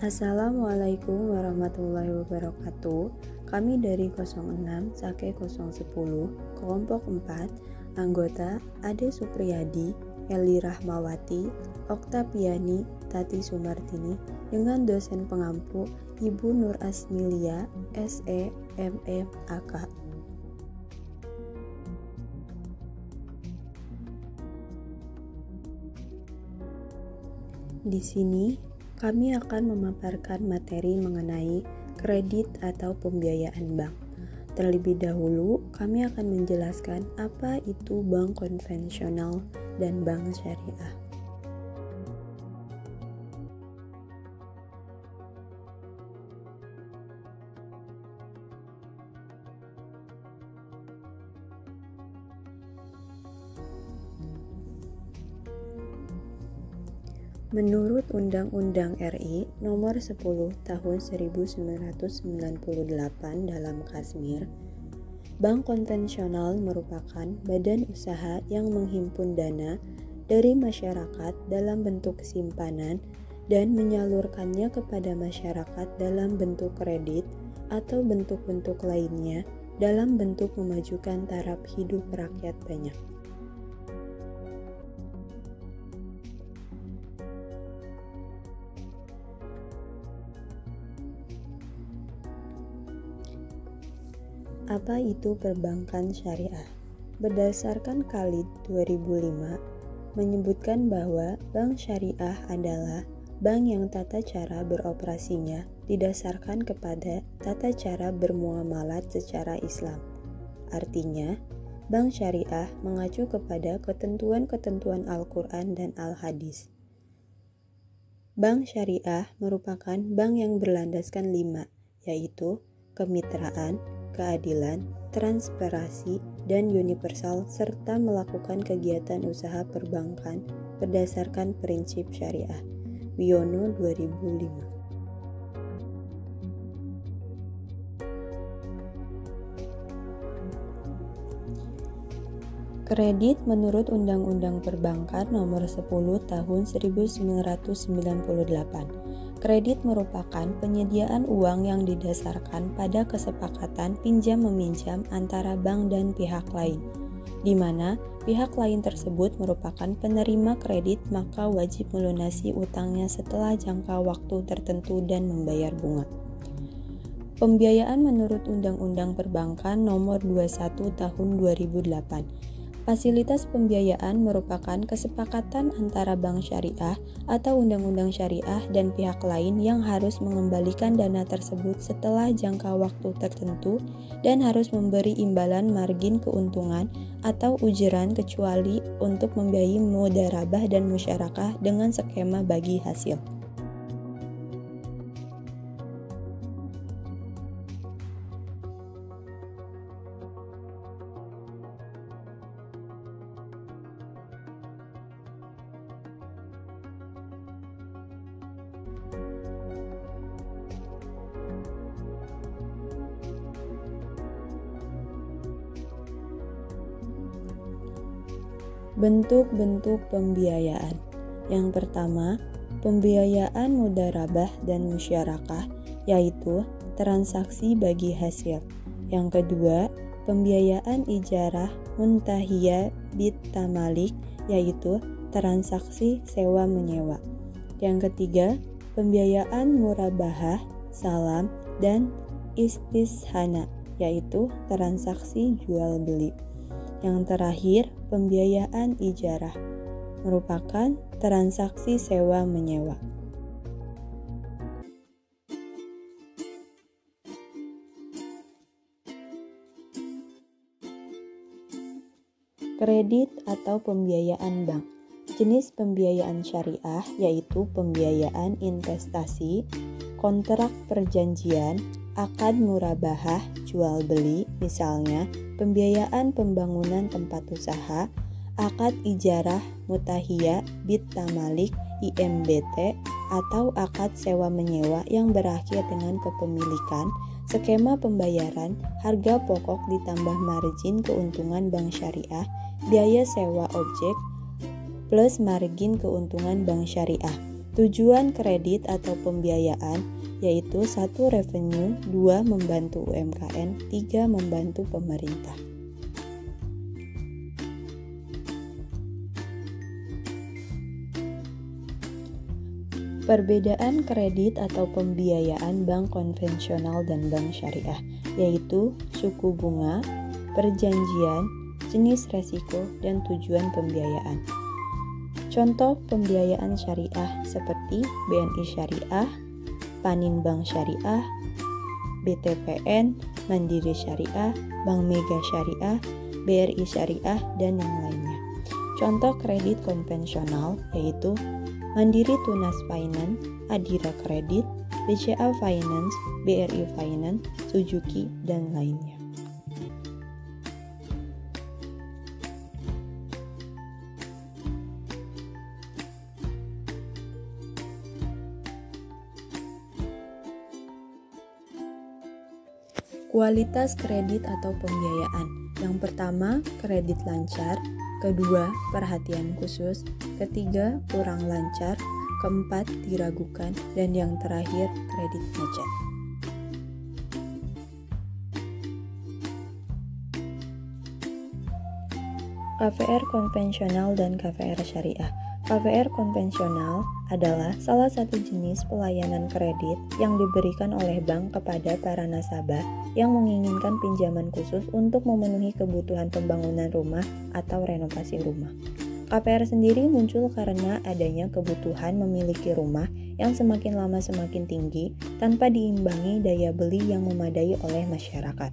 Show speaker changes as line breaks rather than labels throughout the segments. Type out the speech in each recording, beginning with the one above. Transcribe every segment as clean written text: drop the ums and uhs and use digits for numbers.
Assalamualaikum warahmatullahi wabarakatuh. Kami dari 06 Sake 010 kelompok 4 anggota Ade Supriyadi, Eli Rahmawati, Oktaviani, Tati Sumartini dengan dosen pengampu Ibu Nur Asmilia, SE, MM, AK. Di sini kami akan memaparkan materi mengenai kredit atau pembiayaan bank. Terlebih dahulu, kami akan menjelaskan apa itu bank konvensional dan bank syariah. Menurut Undang-Undang RI Nomor 10 Tahun 1998 dalam Kasmir, bank konvensional merupakan badan usaha yang menghimpun dana dari masyarakat dalam bentuk simpanan dan menyalurkannya kepada masyarakat dalam bentuk kredit atau bentuk-bentuk lainnya dalam bentuk memajukan taraf hidup rakyat banyak. Apa itu perbankan syariah? Berdasarkan Khalid 2005 menyebutkan bahwa bank syariah adalah bank yang tata cara beroperasinya didasarkan kepada tata cara bermuamalat secara Islam. Artinya, bank syariah mengacu kepada ketentuan-ketentuan Al-Quran dan Al-Hadis. Bank syariah merupakan bank yang berlandaskan 5, yaitu kemitraan, keadilan, transparansi, dan universal serta melakukan kegiatan usaha perbankan berdasarkan prinsip syariah. Wiono 2005. Kredit menurut Undang-Undang Perbankan Nomor 10 Tahun 1998. Kredit merupakan penyediaan uang yang didasarkan pada kesepakatan pinjam-meminjam antara bank dan pihak lain, di mana pihak lain tersebut merupakan penerima kredit maka wajib melunasi utangnya setelah jangka waktu tertentu dan membayar bunga. Pembiayaan menurut Undang-Undang Perbankan Nomor 21 Tahun 2008. Fasilitas pembiayaan merupakan kesepakatan antara bank syariah atau undang-undang syariah dan pihak lain yang harus mengembalikan dana tersebut setelah jangka waktu tertentu dan harus memberi imbalan margin keuntungan atau ujuran kecuali untuk membiayai mudharabah dan musyarakah dengan skema bagi hasil. Bentuk-bentuk pembiayaan. Yang pertama, pembiayaan mudharabah dan musyarakah, yaitu transaksi bagi hasil. Yang kedua, pembiayaan ijarah muntahiyah bit tamalik, yaitu transaksi sewa menyewa. Yang ketiga, pembiayaan murabahah, salam, dan istishana, yaitu transaksi jual beli. Yang terakhir, pembiayaan ijarah merupakan transaksi sewa menyewa. Kredit atau pembiayaan bank. Jenis pembiayaan syariah yaitu pembiayaan investasi, kontrak perjanjian, akad murabahah, jual beli, misalnya pembiayaan pembangunan tempat usaha, akad ijarah mutahiyah bit tamalik IMBT atau akad sewa menyewa yang berakhir dengan kepemilikan, skema pembayaran, harga pokok ditambah margin keuntungan bank syariah, biaya sewa objek, plus margin keuntungan bank syariah. Tujuan kredit atau pembiayaan yaitu 1. Revenue, 2. Membantu UMKM, 3. Membantu pemerintah. Perbedaan kredit atau pembiayaan bank konvensional dan bank syariah yaitu suku bunga, perjanjian, jenis resiko, dan tujuan pembiayaan. Contoh pembiayaan syariah seperti BNI Syariah, Panin Bank Syariah, BTPN, Mandiri Syariah, Bank Mega Syariah, BRI Syariah, dan yang lainnya. Contoh kredit konvensional yaitu Mandiri Tunas Finance, Adira Kredit, BCA Finance, BRI Finance, Suzuki, dan lainnya. Kualitas kredit atau pembiayaan. Yang pertama, kredit lancar. Kedua, perhatian khusus. Ketiga, kurang lancar. Keempat, diragukan. Dan yang terakhir, kredit macet. KVR konvensional dan KVR syariah. KVR konvensional adalah salah satu jenis pelayanan kredit yang diberikan oleh bank kepada para nasabah yang menginginkan pinjaman khusus untuk memenuhi kebutuhan pembangunan rumah atau renovasi rumah. KPR sendiri muncul karena adanya kebutuhan memiliki rumah yang semakin lama semakin tinggi tanpa diimbangi daya beli yang memadai oleh masyarakat.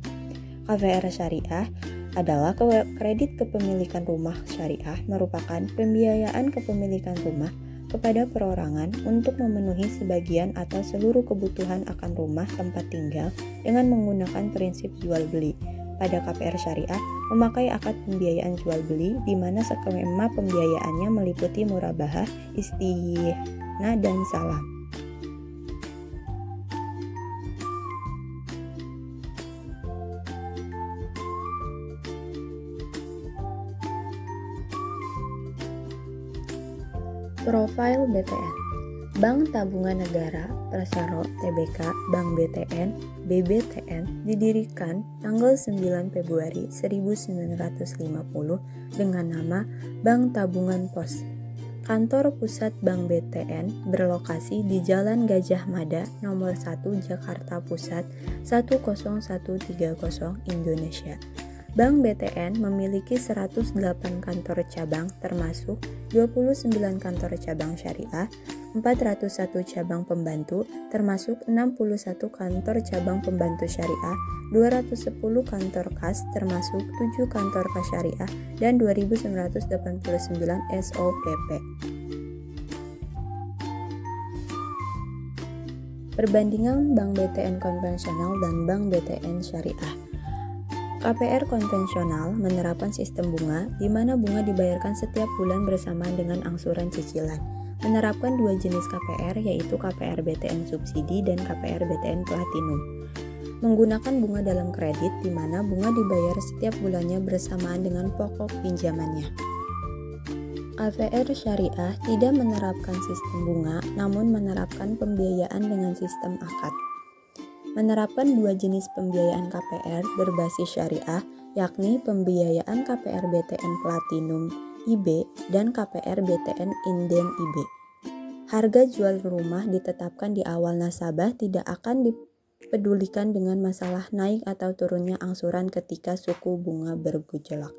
KVR syariah adalah kredit kepemilikan rumah syariah merupakan pembiayaan kepemilikan rumah kepada perorangan untuk memenuhi sebagian atau seluruh kebutuhan akan rumah tempat tinggal dengan menggunakan prinsip jual beli. Pada KPR syariah memakai akad pembiayaan jual beli di mana skema pembiayaannya meliputi murabahah, istighna, dan salam. Profil BTN. Bank Tabungan Negara, Persero, Tbk, Bank BTN, BBTN didirikan tanggal 9 Februari 1950 dengan nama Bank Tabungan Pos. Kantor pusat Bank BTN berlokasi di Jalan Gajah Mada nomor 1 Jakarta Pusat 10130 Indonesia. Bank BTN memiliki 108 kantor cabang termasuk 29 kantor cabang syariah, 401 cabang pembantu termasuk 61 kantor cabang pembantu syariah, 210 kantor kas termasuk 7 kantor kas syariah, dan 2989 SOPP. Perbandingan Bank BTN konvensional dan Bank BTN syariah. KPR konvensional menerapkan sistem bunga di mana bunga dibayarkan setiap bulan bersamaan dengan angsuran cicilan. Menerapkan dua jenis KPR yaitu KPR BTN subsidi dan KPR BTN platinum. Menggunakan bunga dalam kredit di mana bunga dibayar setiap bulannya bersamaan dengan pokok pinjamannya. KPR syariah tidak menerapkan sistem bunga namun menerapkan pembiayaan dengan sistem akad. Menerapkan dua jenis pembiayaan KPR berbasis syariah, yakni pembiayaan KPR BTN Platinum IB dan KPR BTN Inden IB. Harga jual rumah ditetapkan di awal nasabah tidak akan dipedulikan dengan masalah naik atau turunnya angsuran ketika suku bunga bergejolak.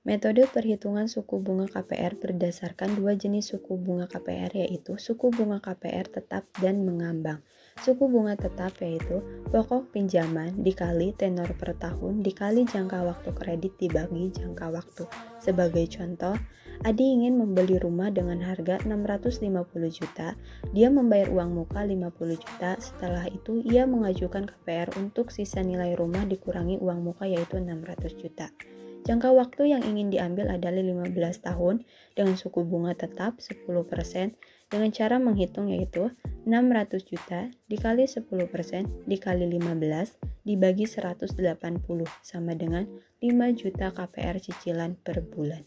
Metode perhitungan suku bunga KPR berdasarkan dua jenis suku bunga KPR yaitu suku bunga KPR tetap dan mengambang. Suku bunga tetap yaitu pokok pinjaman dikali tenor per tahun dikali jangka waktu kredit dibagi jangka waktu. Sebagai contoh, Adi ingin membeli rumah dengan harga 650 juta, dia membayar uang muka 50 juta, setelah itu ia mengajukan KPR untuk sisa nilai rumah dikurangi uang muka yaitu 600 juta. Jangka waktu yang ingin diambil adalah 15 tahun dengan suku bunga tetap 10%, dengan cara menghitung yaitu 600 juta dikali 10% dikali 15 dibagi 180 sama dengan 5 juta KPR cicilan per bulan.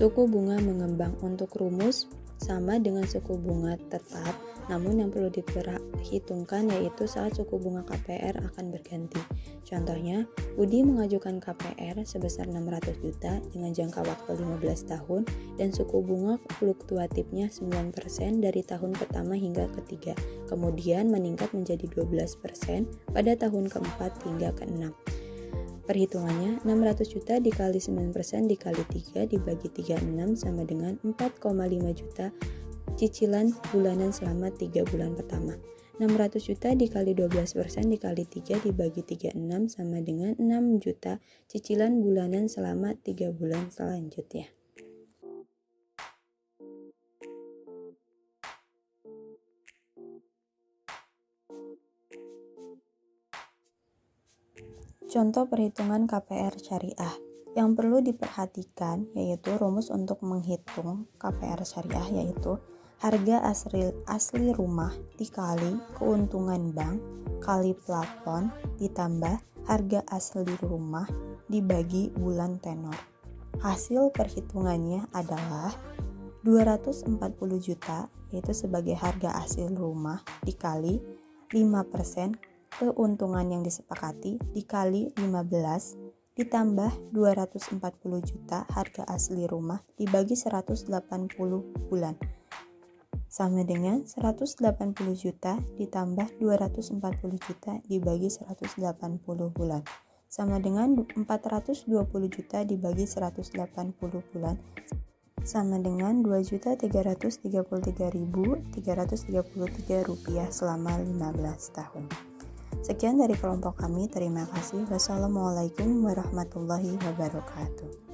Suku bunga mengembang untuk rumus sama dengan suku bunga tetap, namun yang perlu diperhitungkan yaitu saat suku bunga KPR akan berganti. Contohnya, Budi mengajukan KPR sebesar 600 juta dengan jangka waktu 15 tahun dan suku bunga fluktuatifnya 9% dari tahun pertama hingga ketiga, kemudian meningkat menjadi 12% pada tahun keempat hingga keenam. Perhitungannya, 600 juta dikali 9% dikali 3 dibagi 36 sama dengan 4,5 juta cicilan bulanan selama 3 bulan pertama. 600 juta dikali 12% dikali 3 dibagi 36 sama dengan 6 juta cicilan bulanan selama 3 bulan selanjutnya. Contoh perhitungan KPR syariah. Yang perlu diperhatikan yaitu rumus untuk menghitung KPR syariah yaitu harga asli rumah dikali keuntungan bank kali plafon ditambah harga asli rumah dibagi bulan tenor. Hasil perhitungannya adalah 240 juta yaitu sebagai harga asli rumah dikali 5% keuntungan yang disepakati dikali 15 ditambah 240 juta harga asli rumah dibagi 180 bulan sama dengan 180 juta ditambah 240 juta dibagi 180 bulan sama dengan 420 juta dibagi 180 bulan sama dengan Rp2.333.333 selama 15 tahun. Sekian dari kelompok kami, terima kasih. Wassalamualaikum warahmatullahi wabarakatuh.